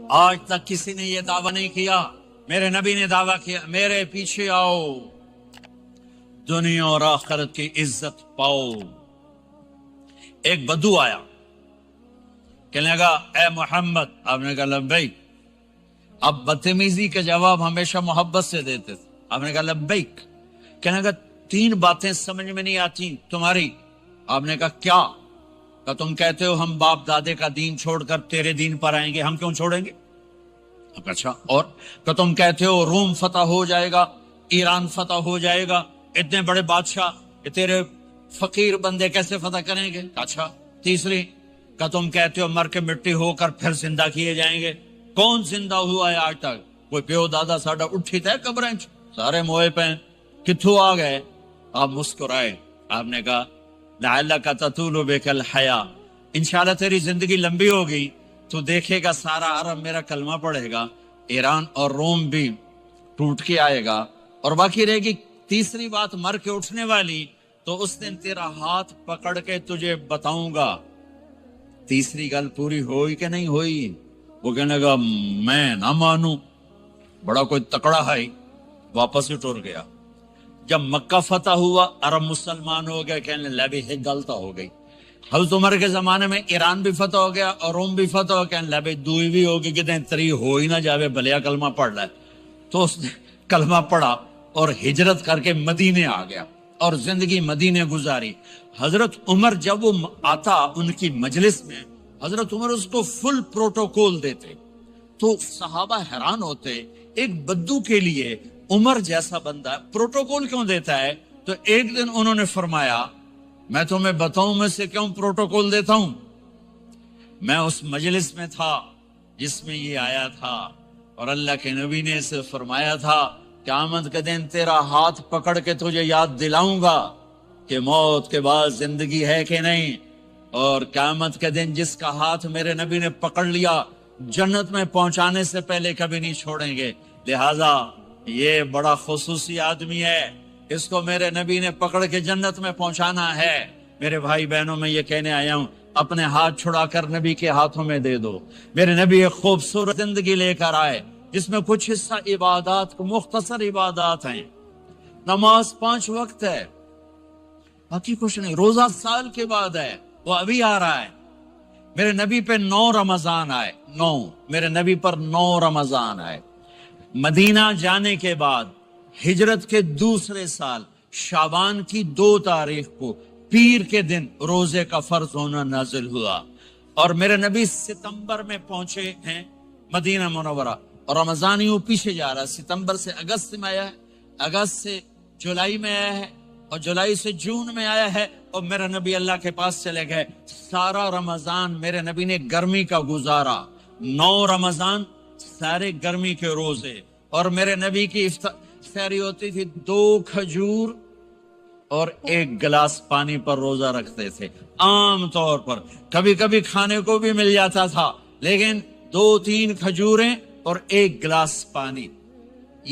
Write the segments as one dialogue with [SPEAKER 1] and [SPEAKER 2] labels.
[SPEAKER 1] آج تک کسی نے یہ دعویٰ نہیں کیا، میرے نبی نے دعویٰ کیا میرے پیچھے آؤ دنیا اور آخرت کی عزت پاؤ۔ ایک بدو آیا، کہنے لگا اے محمد، آپ نے کہا لبیک۔ اب بدتمیزی کا جواب ہمیشہ محبت سے دیتے تھے، آپ نے کہا لبیک۔ کہنے لگا 3 باتیں سمجھ میں نہیں آتی تمہاری۔ آپ نے کہا کیا؟ کہ تم کہتے ہو ہم باپ دادے کا دین چھوڑ کر تیرے دین پر آئیں گے، ہم کیوں چھوڑیں گے؟ اچھا، اور کہ تم کہتے ہو روم فتح ہو جائے گا، ایران فتح ہو جائے گا، اتنے بڑے بادشاہ کہ تیرے فقیر بندے کیسے فتح کریں گے؟ اچھا، تیسری کہ تم کہتے ہو مر کے مٹی ہو کر پھر زندہ کیے جائیں گے، کون زندہ ہوا ہے آج تک؟ کوئی پیو دادا ساڈا اٹھی تھے قبریں سارے موئے پہ کتھوں آ گئے؟ آپ مسکرائے، آپ نے کہا لعلک تطول بک الحیا، انشاءاللہ تیری زندگی لمبی ہوگی تو دیکھے گا سارا عرب میرا کلمہ پڑھے گا، ایران اور روم بھی ٹوٹ کے آئے گا، اور باقی رہے گی تیسری بات مر کے اٹھنے والی، تو اس دن تیرا ہاتھ پکڑ کے تجھے بتاؤں گا۔ تیسری گل پوری ہوئی کہ نہیں ہوئی؟ وہ کہنے لگا میں نہ مانوں، بڑا کوئی تکڑا ہے، واپس ہی ٹر گیا۔ جب مکہ فتح ہوا، عرب مسلمان ہو گئے، کہنے لگے ایک غلطہ ہو گئی۔ حضرت عمر کے زمانے میں ایران بھی فتح ہو گیا اور روم بھی فتح ہو گیا، کہنے لگے دوئی بھی ہوگی کہ تری ہو ہی نہ جاوے، بھلیا کلمہ پڑھ لے۔ تو اس نے کلمہ پڑھا اور ہجرت کر کے مدینے آ گیا اور زندگی مدینے گزاری۔ حضرت عمر جب وہ آتا ان کی مجلس میں، حضرت عمر اس کو فل پروٹوکول دیتے، تو صحابہ حیران ہوتے، ایک بدو کے لیے عمر جیسا بندہ پروٹوکول کیوں دیتا ہے؟ تو ایک دن انہوں نے فرمایا میں تمہیں بتاؤں میں سے کیوں پروٹوکول دیتا ہوں؟ میں اس مجلس میں تھا جس میں یہ آیا تھا، اور اللہ کے نبی نے اسے فرمایا تھا قیامت کے دن تیرا ہاتھ پکڑ کے تجھے یاد دلاؤں گا کہ موت کے بعد زندگی ہے کہ نہیں، اور قیامت کے دن جس کا ہاتھ میرے نبی نے پکڑ لیا جنت میں پہنچانے سے پہلے کبھی نہیں چھوڑیں گے۔ لہذا یہ بڑا خصوصی آدمی ہے، اس کو میرے نبی نے پکڑ کے جنت میں پہنچانا ہے۔ میرے بھائی بہنوں میں یہ کہنے آیا ہوں، اپنے ہاتھ چھڑا کر نبی کے ہاتھوں میں دے دو۔ میرے نبی ایک خوبصورت زندگی لے کر آئے جس میں کچھ حصہ عبادات کو، مختصر عبادات ہیں، نماز 5 وقت ہے، باقی کچھ نہیں، روزہ سال کے بعد ہے، وہ ابھی آ رہا ہے۔ میرے نبی پہ 9 رمضان آئے، 9 میرے نبی پر 9 رمضان آئے۔ مدینہ جانے کے بعد ہجرت کے دوسرے سال شعبان کی 2 تاریخ کو پیر کے دن روزے کا فرض ہونا نازل ہوا، اور میرے نبی ستمبر میں پہنچے ہیں مدینہ منورہ، اور رمضان یوں پیچھے جا رہا ہے، ستمبر سے اگست میں آیا ہے، اگست سے جولائی میں آیا ہے، اور جولائی سے جون میں آیا ہے، اور میرے نبی اللہ کے پاس چلے گئے۔ سارا رمضان میرے نبی نے گرمی کا گزارا، 9 رمضان سارے گرمی کے روزے، اور میرے نبی کی سحری ہوتی تھی 2 کھجور اور 1 گلاس پانی پر روزہ رکھتے تھے عام طور پر، کبھی کبھی کھانے کو بھی مل جاتا تھا، لیکن 2-3 کھجوریں اور 1 گلاس پانی،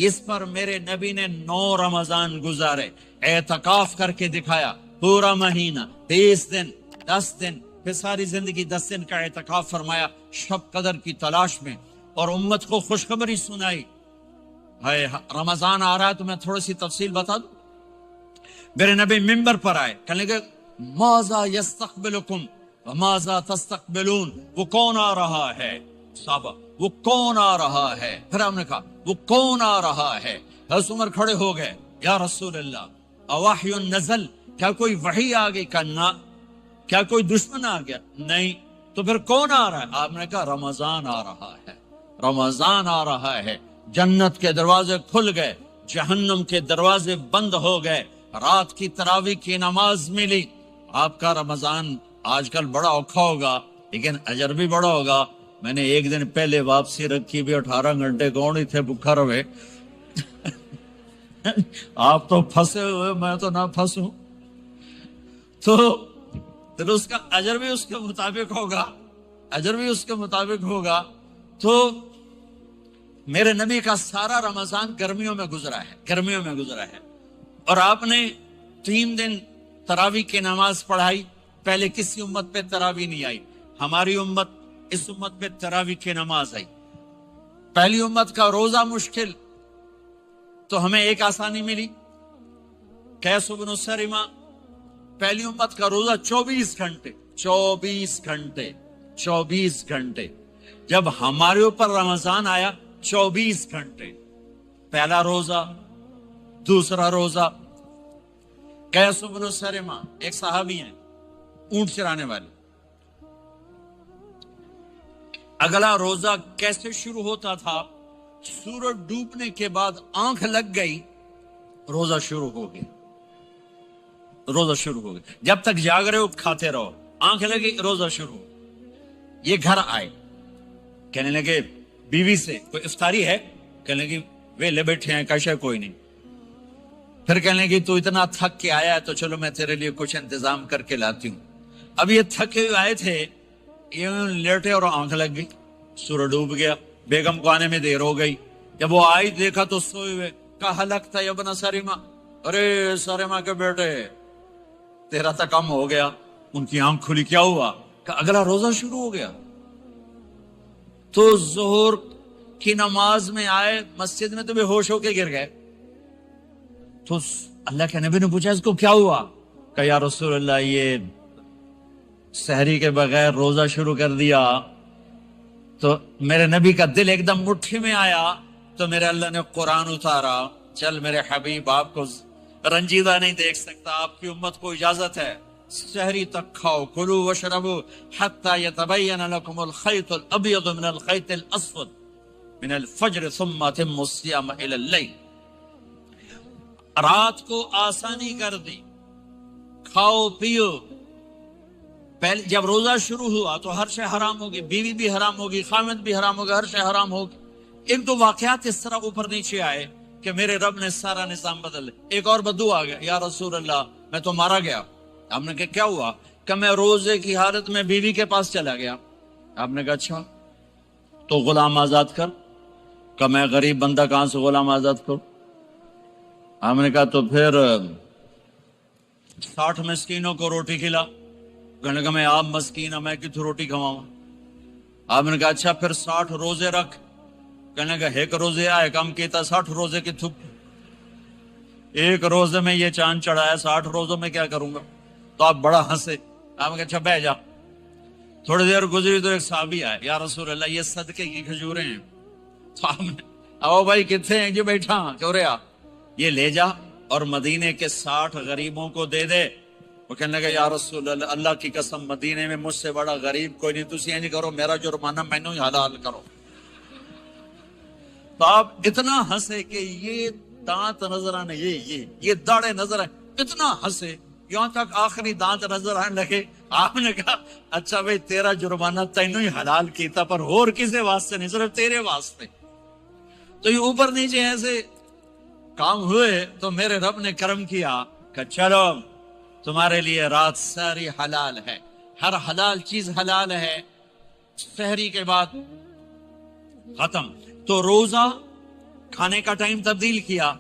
[SPEAKER 1] اس پر میرے نبی نے 9 رمضان گزارے، اعتکاف کر کے دکھایا، پورا مہینہ 30 دن 10 دن، پھر ساری زندگی 10 دن کا اعتکاف فرمایا شب قدر کی تلاش میں، اور امت کو خوشخبری سنائی۔ رمضان آ رہا ہے تو میں تھوڑی سی تفصیل بتا دوں۔ میرے نبی منبر پر آئے، کہنے لگے ماذا یستقبلکم وماذا تستقبلون، وہ کون آ رہا ہے؟ صحابہ وہ کون آ رہا ہے؟ پھر ہم نے کہا وہ کون آ رہا ہے؟ حضرت عمر کھڑے ہو گئے، یا رسول اللہ اوحی نزل، کیا کوئی وحی آ گئی؟ کہ نہ۔ کیا کوئی دشمن آ گیا؟ نہیں۔ تو پھر کون آ رہا ہے؟ آپ نے کہا رمضان آ رہا ہے، رمضان آ رہا ہے، جنت کے دروازے کھل گئے، جہنم کے دروازے بند ہو گئے، رات کی تراویح کی نماز ملی۔ آپ کا رمضان آج کل بڑا اوکھا ہوگا لیکن اجر بھی بڑا ہوگا۔ میں نے 1 دن پہلے واپسی رکھی بھی، 18 گھنٹے کون ہی تھے بھوکا رہے آپ تو پھنسے ہوئے، میں تو نہ پھنسوں، تو پھر اس کا اجر بھی اس کے مطابق ہوگا، اجر بھی اس کے مطابق ہوگا۔ تو میرے نبی کا سارا رمضان گرمیوں میں گزرا ہے، گرمیوں میں گزرا ہے، اور آپ نے 3 دن تراویح کی نماز پڑھائی۔ پہلے کسی امت پہ تراویح نہیں آئی، ہماری امت، اس امت پہ تراویح کی نماز آئی۔ پہلی امت کا روزہ مشکل تو ہمیں ایک آسانی ملی، قیس بن سرمہ، پہلی امت کا روزہ 24 گھنٹے 24 گھنٹے، جب ہمارے اوپر رمضان آیا 24 گھنٹے، پہلا روزہ، دوسرا روزہ۔ قیس بن سرمہ ایک صحابی ہیں، اونٹ چرانے والے، اگلا روزہ کیسے شروع ہوتا تھا؟ سورج ڈوبنے کے بعد آنکھ لگ گئی، روزہ شروع ہو گیا، جب تک جاگ رہے ہو کھاتے رہو، آنکھ لگی روزہ شروع ہو۔ یہ گھر آئے، کہنے لگے بیوی سے کوئی افطاری ہے؟ کہنے لگے ویلے بیٹھے ہیں، کیسے کوئی نہیں۔ پھر کہنے لگے تو اتنا تھک کے آیا ہے تو چلو میں تیرے لیے کچھ انتظام کر کے لاتی ہوں۔ اب یہ تھکے ہوئے آئے تھے، یہ لیٹے اور آنکھ لگ گئی، سورج ڈوب گیا، بیگم کو آنے میں دیر ہو گئی۔ جب وہ آئی دیکھا تو سوئے ہوئے، کہا لگتا ہے ابن سرمہ، ارے سرمہ کے بیٹے تیرا تو کم ہو گیا۔ ان کی آنکھ کھلی، کیا ہوا؟ کہ اگلا روزہ شروع ہو گیا۔ تو ظہر کی نماز میں آئے مسجد میں تو بے ہوش ہو کے گر گئے۔ تو اللہ کے نبی نے پوچھا اس کو کیا ہوا؟ کہ یا رسول اللہ یہ سحری کے بغیر روزہ شروع کر دیا۔ تو میرے نبی کا دل ایک دم مٹھی میں آیا، تو میرے اللہ نے قرآن اتارا، چل میرے حبیب آپ کو رنجیدہ نہیں دیکھ سکتا، آپ کی امت کو اجازت ہے سحری تک کھاؤ، کلوا واشربوا حتی یتبین لکم الخیط الابیض من الخیط الاسود من الفجر ثم اتموا الصیام الی اللیل۔ رات کو آسانی کر دی، کھاؤ پیو۔ پہلے جب روزہ شروع ہوا تو ہر شے حرام ہوگی، بیوی بھی حرام ہوگی، خامد بھی حرام ہوگا، ہر شے حرام ہوگی۔ ایک دو واقعات اس طرح اوپر نیچے آئے کہ میرے رب نے سارا نظام بدل۔ ایک اور بدو آ گیا، یا رسول اللہ میں تو مارا گیا۔ آپ نے کہا کیا ہوا؟ کہ میں روزے کی حالت میں بیوی کے پاس چلا گیا۔ آپ نے کہا اچھا تو غلام آزاد کر۔ کہ میں غریب بندہ کہاں سے غلام آزاد کروں؟ آپ نے کہا تو پھر 60 مسکینوں کو روٹی کھلا۔ کہنے لگا میں آپ مسکین ہوں، میں کتوں روٹی کھواؤں؟ آپ نے کہا اچھا پھر 60 روزے رکھ۔ کہنے لگا ایک روزے آئے کم کیتا، 60 روزے کی تھک، ایک روزے میں یہ چاند چڑھایا، 60 روزوں میں کیا کروں گا؟ تو آپ بڑا ہنسے۔ آپ نے کہا اچھا بیٹھ جا۔ تھوڑی دیر گزری تو ایک صحابی آئے، یا رسول اللہ یہ صدقے کی کھجوریں ہیں۔ تو آپ نے او بھائی کتنے ہیں؟ جو بیٹھا کیوں رہا، یہ لے جا اور مدینے کے 60 غریبوں کو دے دے۔ وہ کہنے لگا یا رسول اللہ اللہ کی قسم مدینے میں مجھ سے بڑا غریب کوئی نہیں، تسی یہ نہیں کرو، میرا جرمانہ مینوں ہی حلال کرو۔ تو آپ اتنا ہنسے کہ یہ دانت نظر آنے، یہ داڑے نظر آئے، اتنا ہنسے یہاں تک آخری دانت نظر آنے لگے۔ آپ نے کہا اچھا بھائی تیرا جرمانہ تینوں ہی حلال کیتا، پر اور کسی واسطے نہیں، صرف تیرے واسطے۔ تو یہ اوپر نیچے ایسے کام ہوئے تو میرے رب نے کرم کیا کہ چلو تمہارے لیے رات ساری حلال ہے، ہر حلال چیز حلال ہے۔ سحری کے بعد ختم۔ تو روزہ کھانے کا ٹائم تبدیل کیا،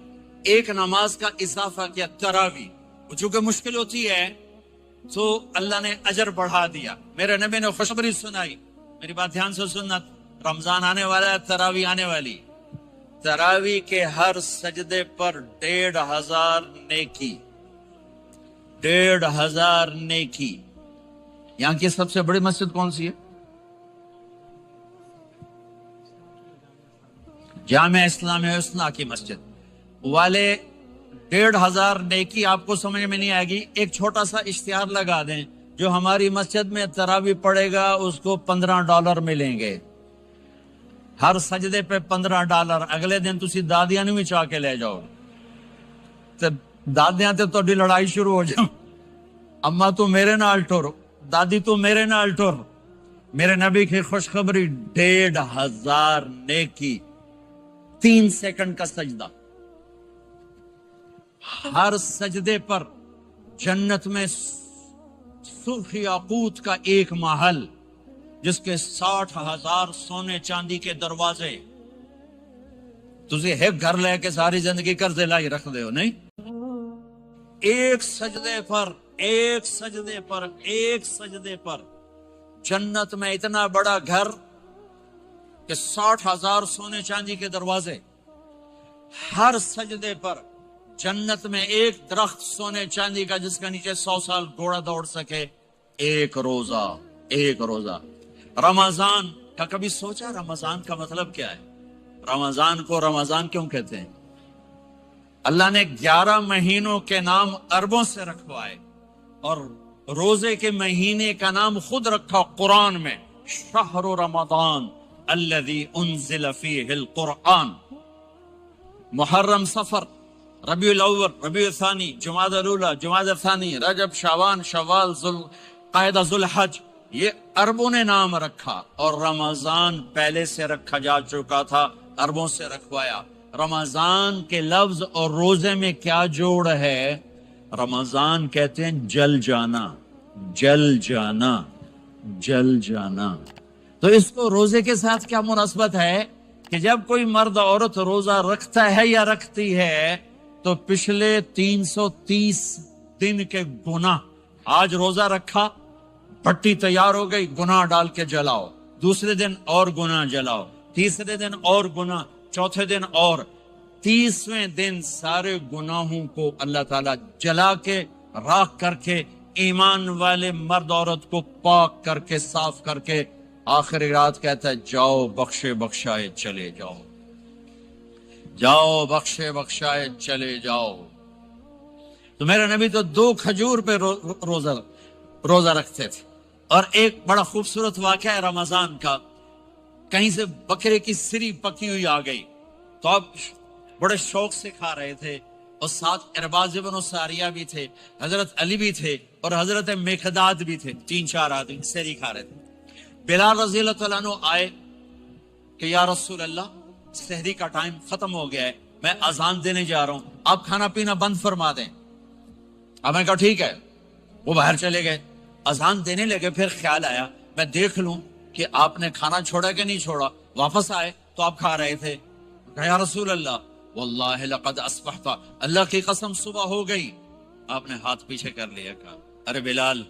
[SPEAKER 1] ایک نماز کا اضافہ کیا، تراویح، چونکہ مشکل ہوتی ہے تو اللہ نے اجر بڑھا دیا۔ میرے نبی نے خوشخبری سنائی، میری بات دھیان سے سننا، رمضان آنے والا ہے، تراویح آنے والی۔ تراویح کے ہر سجدے پر 1500 نیکی، 1500 نیکی۔ یہاں کی سب سے بڑی مسجد کون سی ہے؟ جامع اسلامیہ حسنہ کی مسجد والے 1500 نیکی آپ کو سمجھ میں نہیں آئے گی۔ ایک چھوٹا سا اشتہار لگا دیں، جو ہماری مسجد میں تراویح پڑے گا اس کو $15 ملیں گے، ہر سجدے پہ $15۔ اگلے دن تسی دادیاں نہیں چاہ کے لے جاؤ، تے دادیاں تے تہاڈی لڑائی شروع ہو جاؤ، اما تو میرے نال ٹر، دادی تو میرے نال ٹر۔ میرے نبی کی خوشخبری، 1500 نیکی، 3 سیکنڈ کا سجدہ، ہر سجدے پر جنت میں سرخ یاقوت کا ایک محل جس کے 60,000 سونے چاندی کے دروازے۔ تسی ایک گھر لے کے ساری زندگی قرضے لائی رکھ دے ہو نہیں؟ ایک سجدے پر، ایک سجدے پر، ایک سجدے پر جنت میں اتنا بڑا گھر کہ 60,000 سونے چاندی کے دروازے، ہر سجدے پر جنت میں ایک درخت سونے چاندی کا جس کے نیچے 100 سال گھوڑا دوڑ سکے، ایک روزہ۔ رمضان کا کبھی سوچا رمضان کا مطلب کیا ہے؟ رمضان کو رمضان کیوں کہتے ہیں؟ اللہ نے 11 مہینوں کے نام عربوں سے رکھوائے اور روزے کے مہینے کا نام خود رکھا قرآن میں، شہر رمضان الذی انزل فیہ القرآن۔ محرم، صفر، ربیع الاول، ربیع الثانی، جمادی الاولی، جمادی الثانی، رجب، شعبان، شوال، قعدہ، ذوالحج، یہ عربوں نے نام رکھا، اور رمضان پہلے سے رکھا جا چکا تھا، عربوں سے رکھوایا۔ رمضان کے لفظ اور روزے میں کیا جوڑ ہے؟ رمضان کہتے ہیں جل جانا، جل جانا، جل جانا۔ تو اس کو روزے کے ساتھ کیا مناسبت ہے کہ جب کوئی مرد عورت روزہ رکھتا ہے یا رکھتی ہے تو پچھلے 330 دن کے گناہ، آج روزہ رکھا، بھٹی تیار ہو گئی، گناہ ڈال کے جلاؤ، دوسرے دن اور گناہ جلاؤ، تیسرے دن اور گناہ، چوتھے دن اور، 30ویں دن سارے گناہوں کو اللہ تعالیٰ جلا کے، راکھ کر کے، ایمان والے مرد عورت کو پاک کر کے، صاف کر کے، آخری رات کہتا ہے جاؤ بخشے بخشائے چلے جاؤ، جاؤ بخشے بخشائے چلے جاؤ۔ تو میرے نبی تو 2 کھجور پہ روزہ رکھتے تھے۔ اور ایک بڑا خوبصورت واقعہ ہے رمضان کا، کہیں سے بکرے کی سری پکی ہوئی آ گئی تو اب بڑے شوق سے کھا رہے تھے، اور ساتھ ارباز بن ساریہ بھی تھے، حضرت علی بھی تھے، اور حضرت مقداد بھی تھے، 3-4 آدمی سری کھا رہے تھے۔ بلال رضی اللہ تعالیٰ عنہ آئے کہ یا رسول اللہ، سحری کا ٹائم ختم ہو گیا ہے، میں اذان دینے جا رہا ہوں، آپ کھانا پینا بند فرما دیں۔ اب میں کہا ٹھیک ہے، وہ باہر چلے گئے، اذان دینے لگے، پھر خیال آیا میں دیکھ لوں کہ آپ نے کھانا چھوڑا کہ نہیں چھوڑا، واپس آئے تو آپ کھا رہے تھے۔ کہا یا رسول اللہ واللہ لقد اصبحت، اللہ کی قسم صبح ہو گئی۔ آپ نے ہاتھ پیچھے کر لیا، کہا ارے بلال،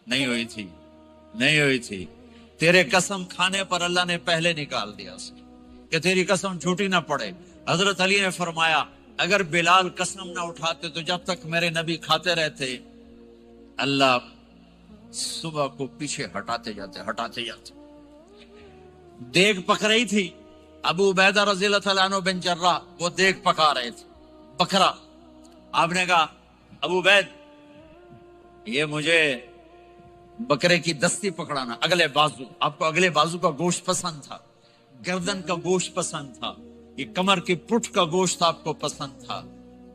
[SPEAKER 1] نہیں ہوئی تھی، نہیں ہوئی تھی، تیرے قسم کھانے پر اللہ نے پہلے نکال دیا اس کہ تیری قسم جھوٹی نہ پڑے۔ حضرت علی نے فرمایا اگر بلال قسم نہ اٹھاتے تو جب تک میرے نبی کھاتے رہتے، اللہ صبح کو پیچھے ہٹاتے جاتے۔ دیگ پک رہی تھی، ابو عبیدہ رضی اللہ تعالیٰ عنہ بن جراح وہ دیگ پکا رہے تھے، بکرا۔ آپ نے کہا ابو عبید، یہ مجھے بکرے کی دستی پکڑانا، اگلے بازو، آپ کو اگلے بازو کا گوشت پسند تھا، گردن کا گوشت پسند تھا، یہ کمر کی پٹھ کا گوشت آپ کو پسند تھا،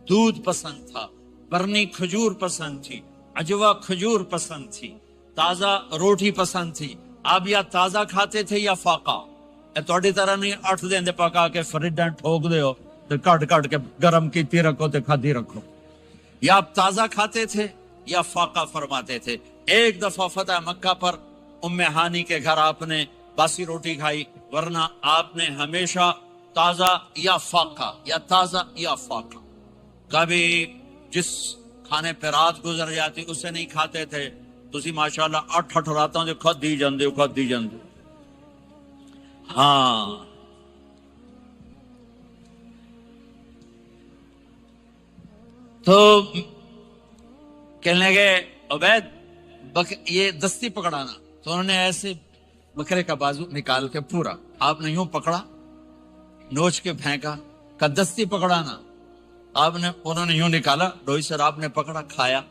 [SPEAKER 1] دودھ پسند تھا، برنی کھجور پسند تھی، عجوا کھجور پسند تھی، تازہ روٹی پسند تھی۔ آپ یا تازہ کھاتے تھے یا فاقہ، توڑی طرح نہیں 8 دن دے پکا کے فریڈاں ٹھوک دے ہو تو کٹ کے گرم کیتی رکھو تے کھادی رکھو، یا آپ تازہ کھاتے تھے یا فاقہ فرماتے تھے۔ ایک دفعہ فتح مکہ پر ام ہانی کے گھر آپ نے باسی روٹی کھائی، ورنہ آپ نے ہمیشہ تازہ یا فاقہ، یا تازہ یا فاقہ، کبھی جس کھانے پہ رات گزر جاتی اسے نہیں کھاتے تھے۔ تسی ماشاءاللہ 8 راتوں جو کھد دی جاندے ہو، کھد دی جاندے ہو۔ ہاں تو کہنے لگے عبید یہ دستی پکڑانا، تو انہوں نے ایسے بکرے کا بازو نکال کے پورا آپ نے یوں پکڑا، نوچ کے پھینکا، کہ دستی پکڑانا، آپ نے انہوں نے یوں نکالا ڈوئی سر، آپ نے پکڑا، کھایا،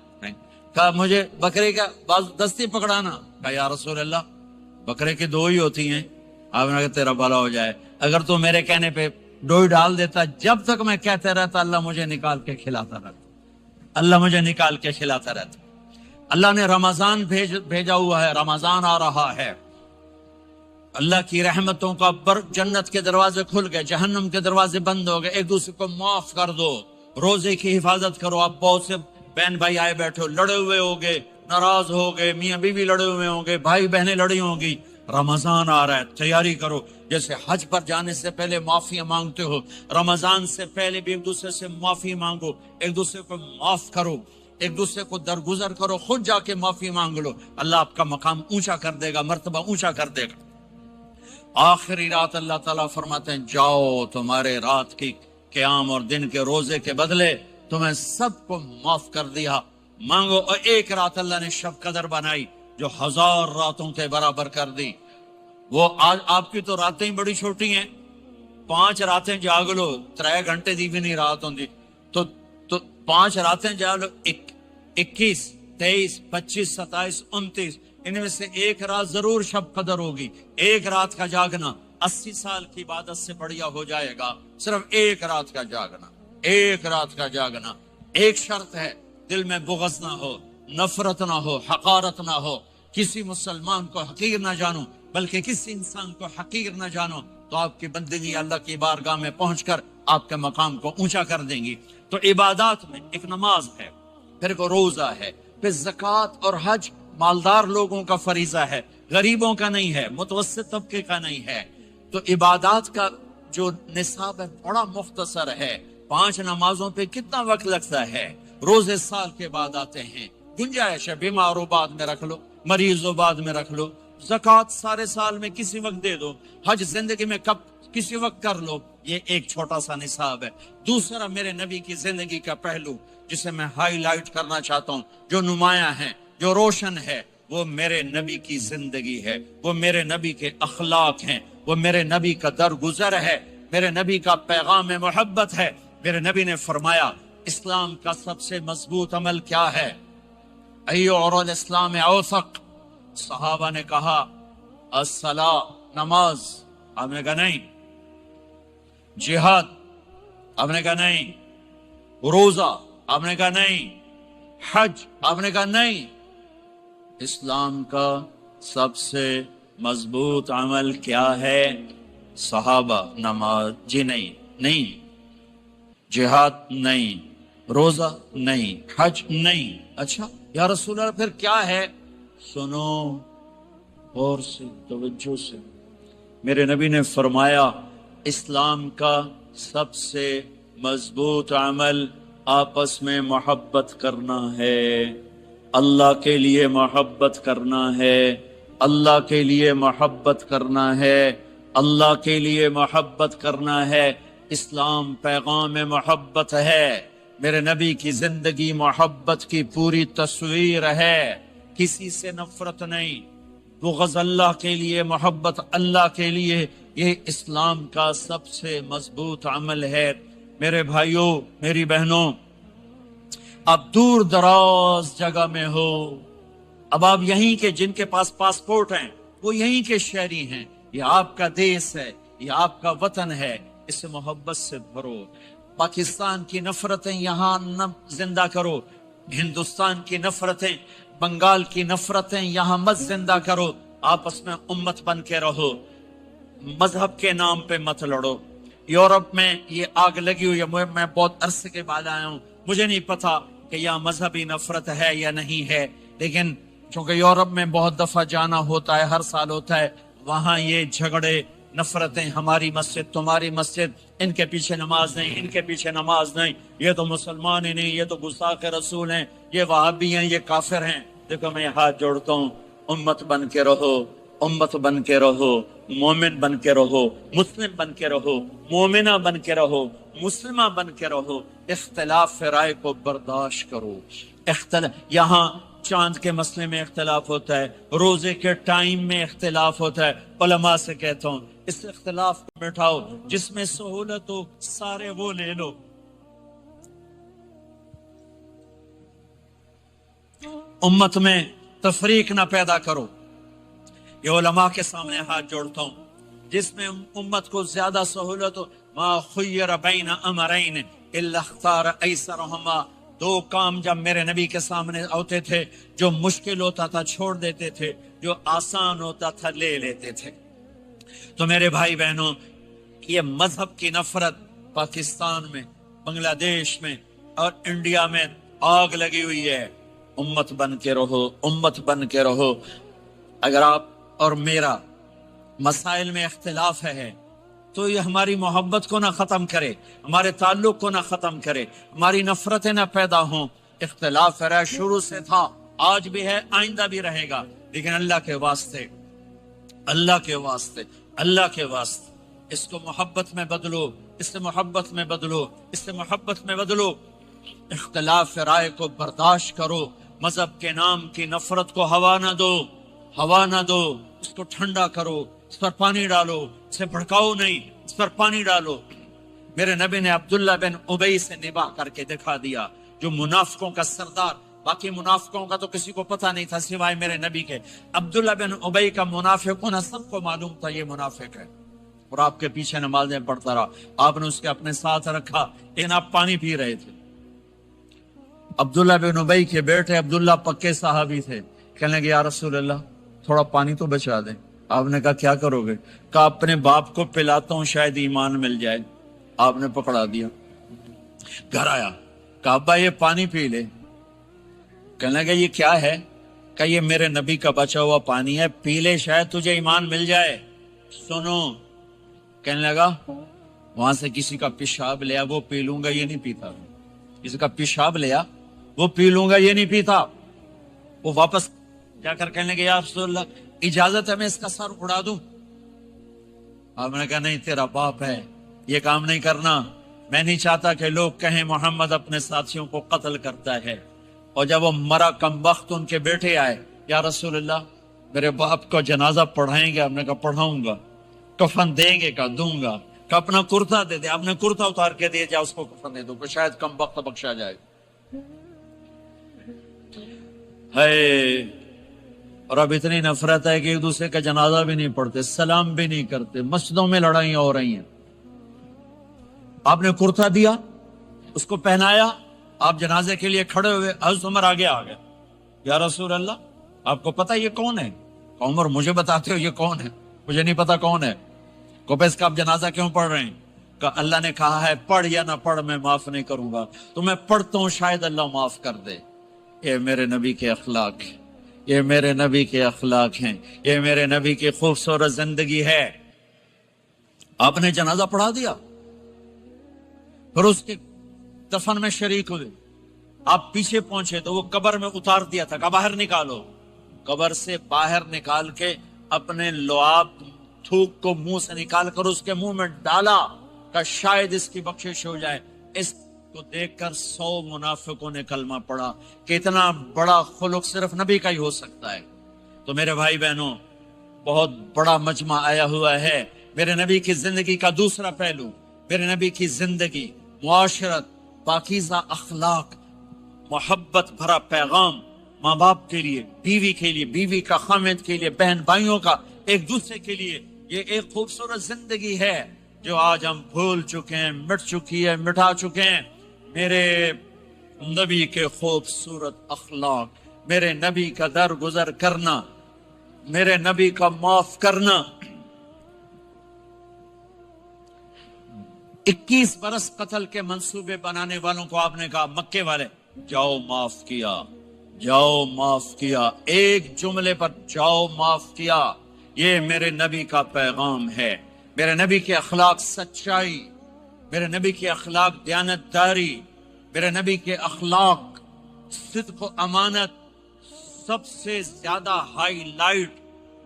[SPEAKER 1] کہا مجھے بکرے کا بازو دستی پکڑانا۔ کہا یا رسول اللہ بکرے کی 2 ہی ہوتی ہیں۔ آپ نے کہا تیرا بھلا ہو جائے، اگر تو میرے کہنے پہ ڈوئی ڈال دیتا، جب تک میں کہتے رہتا اللہ مجھے نکال کے کھلاتا رہتا، اللہ مجھے نکال کے کھلاتا رہتا۔ اللہ نے رمضان بھیجا ہوا ہے، رمضان آ رہا ہے، اللہ کی رحمتوں کا جنت کے دروازے کھل گئے، جہنم کے دروازے بند ہو گئے، ایک دوسرے کو معاف کر دو، روزے کی حفاظت کرو۔ آپ بہت سے بہن بھائی آئے بیٹھے ہو، لڑے ہوئے ہوگے، ناراض ہو گئے، میاں بیوی لڑے ہوئے ہوں گے، بھائی بہنیں لڑی ہوں گی، رمضان آ رہا ہے، تیاری کرو۔ جیسے حج پر جانے سے پہلے معافی مانگتے ہو، رمضان سے پہلے بھی ایک دوسرے سے معافی مانگو، ایک دوسرے کو معاف کرو، ایک دوسرے کو درگزر کرو، خود جا کے معافی مانگ لو، اللہ آپ کا مقام اونچا کر دے گا، مرتبہ اونچا کر دے گا۔ آخری رات اللہ تعالیٰ فرماتے ہیں جاؤ تمہارے رات کی قیام اور دن کے روزے کے بدلے تمہیں سب کو معاف کر دیا، مانگو۔ اور ایک رات اللہ نے شب قدر بنائی جو 1000 راتوں کے برابر کر دی۔ وہ آج آپ کی تو راتیں ہی بڑی چھوٹی ہیں، 5 راتیں جاگ لو 3 گھنٹے دی بھی نہیں رات ہوندی، تو 5 راتیں جاگ لو، 21 23 25 27 29، ان میں سے ایک رات ضرور شب قدر ہوگی۔ ایک رات کا جاگنا 80 سال کی عبادت سے بڑھیا ہو جائے گا، صرف ایک رات کا جاگنا، ایک رات کا جاگنا۔ ایک شرط ہے، دل میں بغض نہ ہو، نفرت نہ ہو، حقارت نہ ہو، کسی مسلمان کو حقیر نہ جانو، بلکہ کسی انسان کو حقیر نہ جانو، تو آپ کی بندگی اللہ کی بارگاہ میں پہنچ کر آپ کے مقام کو اونچا کر دیں گی۔ تو عبادات میں ایک نماز ہے، پھر ایک روزہ ہے، پھر زکوٰۃ اور حج مالدار لوگوں کا فریضہ ہے، غریبوں کا نہیں ہے، متوسط طبقے کا نہیں ہے۔ تو عبادات کا جو نصاب ہے بڑا مختصر ہے۔ 5 نمازوں پہ کتنا وقت لگتا ہے؟ روزے سال کے بعد آتے ہیں، گنجائش ہے، بیمار ہو بعد میں رکھ لو، مریض ہو بعد میں رکھ لو، زکوٰۃ سارے سال میں کسی وقت دے دو، حج زندگی میں کب کسی وقت کر لو۔ یہ ایک چھوٹا سا نصاب ہے۔ دوسرا میرے نبی کی زندگی کا پہلو جسے میں ہائی لائٹ کرنا چاہتا ہوں، جو نمایاں ہے، جو روشن ہے، وہ میرے نبی کی زندگی ہے، وہ میرے نبی کے اخلاق ہیں، وہ میرے نبی کا درگزر ہے، میرے نبی کا پیغام محبت ہے۔ میرے نبی نے فرمایا اسلام کا سب سے مضبوط عمل کیا ہے؟ ایو اور الاسلام اوثق۔ صحابہ نے کہا الصلاۃ، نماز، آپ نے کہا نہیں۔ جہاد، آپ نے کہا نہیں۔ روزہ، آپ نے کہا نہیں۔ حج، آپ نے کہا نہیں۔ اسلام کا سب سے مضبوط عمل کیا ہے؟ صحابہ، نماز، جی نہیں۔ جہاد نہیں، روزہ نہیں، حج نہیں۔ اچھا یا رسول اللہ پھر کیا ہے؟ سنو اور سے توجہ سے، میرے نبی نے فرمایا اسلام کا سب سے مضبوط عمل آپس میں محبت کرنا ہے، اللہ کے لیے محبت کرنا ہے، اللہ کے لیے محبت کرنا ہے، اللہ کے لیے محبت کرنا ہے۔ اسلام پیغام محبت ہے، میرے نبی کی زندگی محبت کی پوری تصویر ہے، کسی سے نفرت نہیں، بغض اللہ کے لیے، محبت اللہ کے لیے، یہ اسلام کا سب سے مضبوط عمل ہے۔ میرے بھائیوں، میری بہنوں، اب دور دراز جگہ میں ہو، اب آپ یہیں کے جن کے پاس پاسپورٹ ہیں وہ یہیں کے شہری ہیں، یہ آپ کا دیس ہے، یہ آپ کا وطن ہے، اسے محبت سے بھرو۔ پاکستان کی نفرتیں یہاں نہ زندہ کرو، ہندوستان کی نفرتیں، بنگال کی نفرتیں یہاں مت زندہ کرو، آپس میں امت بن کے رہو، مذہب کے نام پہ مت لڑو۔ یورپ میں یہ آگ لگی ہوئی ہے، میں بہت عرصے کے بعد آیا ہوں، مجھے نہیں پتا کہ یہاں مذہبی نفرت ہے یا نہیں ہے، لیکن چونکہ یورپ میں بہت دفعہ جانا ہوتا ہے، ہر سال ہوتا ہے، وہاں یہ جھگڑے، نفرتیں، ہماری مسجد تمہاری مسجد، ان کے پیچھے نماز نہیں، ان کے پیچھے نماز نہیں، یہ تو مسلمان ہی نہیں، یہ تو گستاخ رسول ہیں، یہ وہابی ہیں، یہ کافر ہیں۔ دیکھو میں ہاتھ جوڑتا ہوں، امت بن کے رہو، امت بن کے رہو، مومن بن کے رہو، مسلم بن کے رہو، مومنہ بن کے رہو، مسلمہ بن کے رہو، اختلاف رائے کو برداشت کرو۔ یہاں چاند کے مسئلے میں اختلاف ہوتا ہے، روزے کے ٹائم میں اختلاف ہوتا ہے، علماء سے کہتا ہوں اس اختلاف کو مٹاؤ، جس میں سہولت ہو سارے وہ لے لو۔ امت میں تفریق نہ پیدا کرو۔ یہ علماء کے سامنے ہاتھ جوڑتا ہوں، جس میں امت کو زیادہ سہولت ہو، ما خیر بین امرین الا اختار ایسرہما، 2 کام جب میرے نبی کے سامنے ہوتے تھے، جو مشکل ہوتا تھا چھوڑ دیتے تھے، جو آسان ہوتا تھا لے لیتے تھے۔ تو میرے بھائی بہنوں، یہ مذہب کی نفرت پاکستان میں، بنگلہ دیش میں اور انڈیا میں آگ لگی ہوئی ہے۔ امت بن کے رہو، امت بن کے رہو۔ اگر آپ اور میرا مسائل میں اختلاف ہے تو یہ ہماری محبت کو نہ ختم کرے، ہمارے تعلق کو نہ ختم کرے، ہماری نفرتیں نہ پیدا ہوں۔ اختلاف ہے، شروع سے تھا، آج بھی ہے، آئندہ بھی رہے گا، لیکن اللہ کے واسطے، اللہ کے واسطے اللہ کے واسطے اس کو محبت میں بدلو، اس سے محبت میں بدلو، اس سے محبت میں بدلو۔ اختلاف رائے کو برداشت کرو، مذہب کے نام کی نفرت کو ہوا نہ دو، ہوا نہ دو، اس کو ٹھنڈا کرو، اس پر پانی ڈالو، اسے بھڑکاؤ نہیں، اس پر پانی ڈالو۔ میرے نبی نے عبداللہ بن ابی سے نباہ کر کے دکھا دیا، جو منافقوں کا سردار، باقی منافقوں کا تو کسی کو پتہ نہیں تھا سوائے میرے نبی کے، عبداللہ بن ابی کا منافقوں نے سب کو معلوم تھا یہ منافق ہے، اور آپ کے پیچھے نمازیں پڑھتا رہا، آپ نے اس کے اپنے ساتھ رکھا، لیکن آپ پانی پی رہے تھے۔ عبداللہ بن ابی کے بیٹے عبداللہ پکے صحابی تھے، کہنے لگے یا رسول اللہ تھوڑا پانی تو بچا دیں۔ آپ نے کہا کیا کرو گے؟ کہا اپنے باپ کو پلاتا ہوں شاید ایمان مل جائے۔ آپ نے پکڑا دیا، گھر آیا، کہا ابا یہ پانی پی لے۔ کہنے لگا یہ کیا ہے؟ کہا یہ میرے نبی کا بچا ہوا پانی ہے، پی لے شاید تجھے ایمان مل جائے۔ سنو، کہنے لگا وہاں سے کسی کا پیشاب لیا وہ پی لوں گا، یہ نہیں پیتا۔ کسی کا پیشاب لیا وہ پی لوں گا، یہ نہیں پیتا۔ وہ واپس جا کر کہنے لگے یا رسول اللہ اجازت ہے میں اس کا سر اڑا دوں؟ آپ نے کہا نہیں، تیرا باپ ہے، یہ کام نہیں کرنا۔ میں نہیں چاہتا کہ لوگ کہیں محمد اپنے ساتھیوں کو قتل کرتا ہے۔ اور جب وہ مرا کم وقت ان کے بیٹے آئے، یا رسول اللہ میرے باپ کو جنازہ پڑھائیں گے؟ آپ نے کہا پڑھاؤں گا۔ کفن دیں گے؟ کہا دوں گا۔ کہ اپنا کرتا دے دے۔ آپ نے کرتا اتار کے دیا، جا اس کو کفن دے دو کہ شاید کم وقت بخشا جائے۔ ہے، اور اب اتنی نفرت ہے کہ ایک دوسرے کا جنازہ بھی نہیں پڑھتے، سلام بھی نہیں کرتے، مسجدوں میں لڑائیاں ہو رہی ہیں۔ آپ نے کرتا دیا، اس کو پہنایا، آپ جنازے کے لیے کھڑے ہوئے، حضرت عمر آگے آ گئے، یا رسول اللہ آپ کو پتا یہ کون ہے؟ عمر مجھے بتاتے ہو یہ کون ہے؟ مجھے نہیں پتا کون ہے۔ کو اس کا آپ جنازہ کیوں پڑھ رہے ہیں؟ کہ اللہ نے کہا ہے پڑھ یا نہ پڑھ میں معاف نہیں کروں گا، تو میں پڑھتا ہوں شاید اللہ معاف کر دے۔ یہ میرے نبی کے اخلاق ہیں، یہ میرے نبی کے اخلاق ہیں، یہ میرے نبی کی خوبصورت زندگی ہے۔ آپ نے جنازہ پڑھا دیا، پھر اس کے دفن میں شریک ہوئے۔ آپ پیچھے پہنچے تو وہ قبر میں اتار دیا تھا، کہ باہر نکالو۔ قبر سے باہر نکال کے اپنے لعاب تھوک کو منہ سے نکال کر اس کے منہ میں ڈالا کہ شاید اس کی بخشش ہو جائے۔ اس کو دیکھ کر 100 منافقوں نے کلمہ پڑھا کہ اتنا بڑا خلق صرف نبی کا ہی ہو سکتا ہے۔ تو میرے بھائی بہنوں، بہت بڑا مجمع آیا ہوا ہے۔ میرے نبی کی زندگی کا دوسرا پہلو، میرے نبی کی زندگی، معاشرت، پاکیزہ اخلاق، محبت بھرا پیغام، ماں باپ کے لیے، بیوی کے لیے، بیوی کا خامد کے لیے، بہن بھائیوں کا ایک دوسرے کے لیے، یہ ایک خوبصورت زندگی ہے جو آج ہم بھول چکے ہیں، مٹ چکی ہے، مٹا چکے ہیں۔ میرے نبی کے خوبصورت اخلاق، میرے نبی کا درگزر کرنا، میرے نبی کا معاف کرنا۔ 21 برس قتل کے منصوبے بنانے والوں کو آپ نے کہا مکے والے جاؤ معاف کیا، جاؤ معاف کیا، ایک جملے پر جاؤ معاف کیا۔ یہ میرے نبی کا پیغام ہے۔ میرے نبی کے اخلاق سچائی، میرے نبی کے اخلاق دیانتداری، میرے نبی کے اخلاق صدق و امانت۔ سب سے زیادہ ہائی لائٹ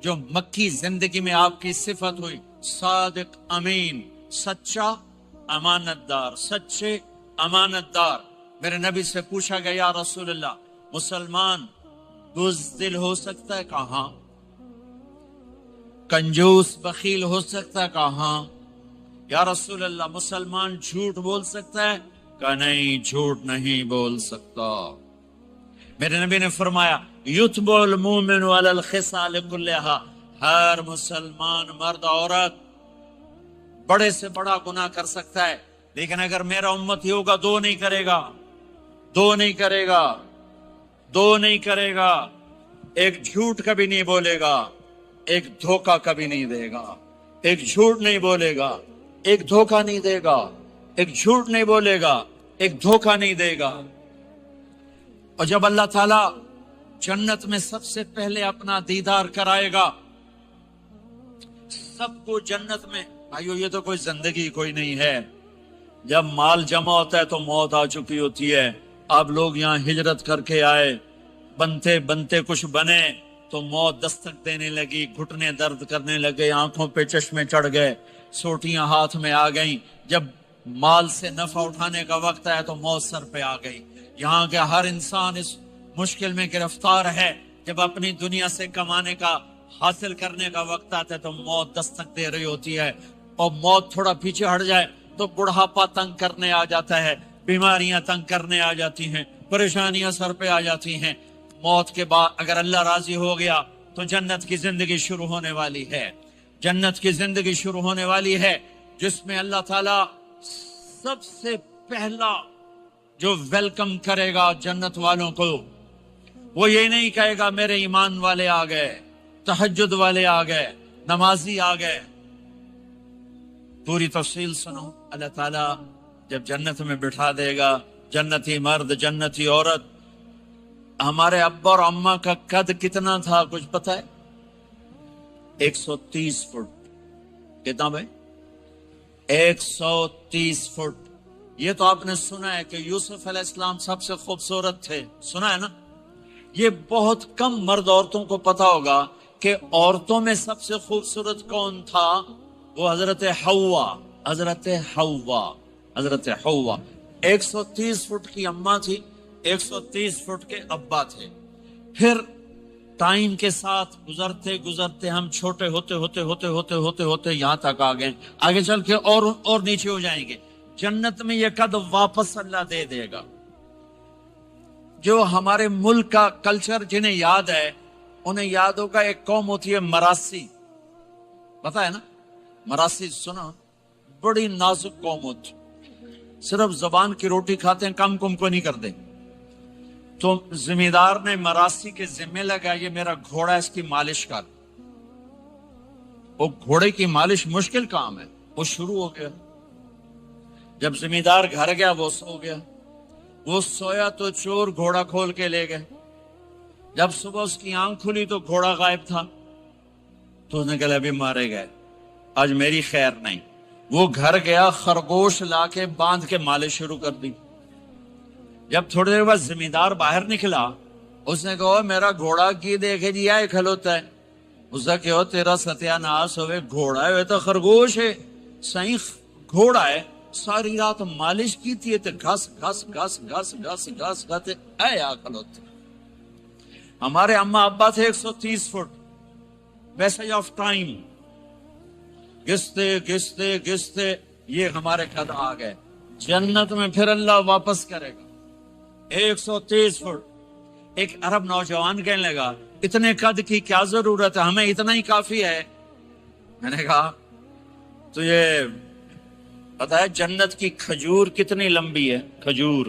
[SPEAKER 1] جو مکی زندگی میں آپ کی صفت ہوئی، صادق امین، سچا امانت دار، سچے امانت دار۔ میرے نبی سے پوچھا گیا یا رسول اللہ مسلمان بزدل ہو سکتا ہے؟ کہا ہاں۔ کنجوس بخیل ہو سکتا ہے؟ کہا ہاں۔ یا رسول اللہ مسلمان جھوٹ بول سکتا ہے؟ کہا نہیں، جھوٹ نہیں بول سکتا۔ میرے نبی نے فرمایا یتبع المؤمن علی الخصال کلھا، ہر مسلمان مرد عورت بڑے سے بڑا گناہ کر سکتا ہے، لیکن اگر میرا امت ہی ہوگا دو نہیں کرے گا، دو نہیں کرے گا، دو نہیں کرے گا۔ ایک جھوٹ کبھی نہیں بولے گا، ایک دھوکہ کبھی نہیں دے گا۔ ایک جھوٹ نہیں بولے گا، ایک دھوکہ نہیں دے گا، ایک جھوٹ نہیں بولے گا، ایک دھوکہ نہیں دے گا۔ اور جب اللہ تعالیٰ جنت میں سب سے پہلے اپنا دیدار کرائے گا سب کو جنت میں، بھائیو یہ تو کوئی زندگی کوئی نہیں ہے۔ جب مال جمع ہوتا ہے تو موت آ چکی ہوتی ہے۔ آپ لوگ یہاں ہجرت کر کے آئے، بنتے بنتے کچھ بنے، تو موت دستک دینے لگی، گھٹنے درد کرنے لگے، آنکھوں پہ چشمے چڑھ گئے، سوٹیاں ہاتھ میں آ گئیں۔ جب مال سے نفع اٹھانے کا وقت آیا تو موت سر پہ آ گئی۔ یہاں کے ہر انسان اس مشکل میں گرفتار ہے، جب اپنی دنیا سے کمانے کا، حاصل کرنے کا وقت آتا ہے تو موت دستک دے رہی ہوتی ہے، اور موت تھوڑا پیچھے ہٹ جائے تو بڑھاپا تنگ کرنے آ جاتا ہے، بیماریاں تنگ کرنے آ جاتی ہیں، پریشانیاں سر پہ آ جاتی ہیں۔ موت کے بعد اگر اللہ راضی ہو گیا تو جنت کی زندگی شروع ہونے والی ہے، جنت کی زندگی شروع ہونے والی ہے، جس میں اللہ تعالیٰ سب سے پہلا جو ویلکم کرے گا جنت والوں کو، وہ یہ نہیں کہے گا میرے ایمان والے آ گئے، تہجد والے آ گئے، نمازی آ گئے۔ پوری تفصیل سنو۔ اللہ تعالیٰ جب جنت میں بٹھا دے گا، جنتی مرد، جنتی عورت۔ ہمارے ابا اور اماں کا قد کتنا تھا کچھ پتہ ہے؟ 130 فٹ۔ کتنا بھائی؟ 130 فٹ۔ یہ تو آپ نے سنا ہے کہ یوسف علیہ السلام سب سے خوبصورت تھے، سنا ہے نا؟ یہ بہت کم مرد عورتوں کو پتا ہوگا کہ عورتوں میں سب سے خوبصورت کون تھا؟ وہ حضرت حوا، حضرت حوا، حضرت حوا۔ 130 فٹ کی اماں تھی، 130 فٹ کے ابا تھے۔ پھر ٹائم کے ساتھ گزرتے گزرتے ہم چھوٹے ہوتے ہوتے ہوتے ہوتے ہوتے ہوتے یہاں تک آ گئے، آگے چل کے اور نیچے ہو جائیں گے۔ جنت میں یہ قد واپس اللہ دے دے گا۔ جو ہمارے ملک کا کلچر جنہیں یاد ہے، انہیں یاد ہوگا ایک قوم ہوتی ہے مراسی، پتا ہے نا؟ مراسی سنا؟ بڑی نازک قوم ہوتی، صرف زبان کی روٹی کھاتے ہیں، کم کو نہیں کرتے۔ تو زمیندار نے مراسی کے ذمہ لگا یہ میرا گھوڑا، اس کی مالش کر۔ وہ گھوڑے کی مالش مشکل کام ہے، وہ شروع ہو گیا۔ جب زمیندار گھر گیا وہ سو گیا، وہ سویا تو چور گھوڑا کھول کے لے گئے۔ جب صبح اس کی آنکھ کھلی تو گھوڑا غائب تھا، تو اس نے کہا ابھی مارے گئے، آج میری خیر نہیں۔ وہ گھر گیا، خرگوش لا کے باندھ کے مالش شروع کر دی۔ جب تھوڑی دیر بعد زمیندار باہر نکلا، اس نے کہا میرا گھوڑا کی دیکھے جی آئے کھلوتا ہے۔ اس نے کہا تیرا ستیہ ناس ہوئے، گھوڑا ہے تو خرگوش ہے، صحیح گھوڑا ہے۔ ساری رات مالش کی تھی تو گھس گھس گھس گھس گھس گھس گھس اے آ کھلوتے۔ ہمارے اماں ابا تھے 130 فٹ، ویسے آف ٹائم گستے گستے گستے یہ ہمارے قد آ گئے۔ جنت میں پھر اللہ واپس کرے گا 130 فٹ۔ ایک عرب نوجوان کہنے لگا اتنے قد کی کیا ضرورت ہے، ہمیں اتنا ہی کافی ہے۔ میں نے کہا تو یہ پتا ہے جنت کی کھجور کتنی لمبی ہے؟ کھجور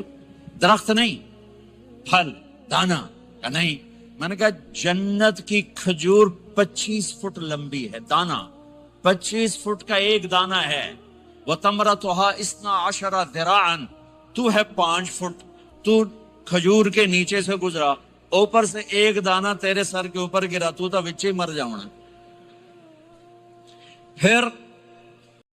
[SPEAKER 1] درخت نہیں، پھل دانا کا نہیں۔ میں نے کہا جنت کی کھجور 25 فٹ لمبی ہے، دانا 25 فٹ کا ایک دانا ہے۔ وَتَمْرَتُهَا 12 ذِرَاعًا، تو ہے 5 فٹ، تو کھجور کے نیچے سے گزرا، اوپر سے ایک دانا تیرے سر کے اوپر گرا، تو وچے مر جاؤنا۔ پھر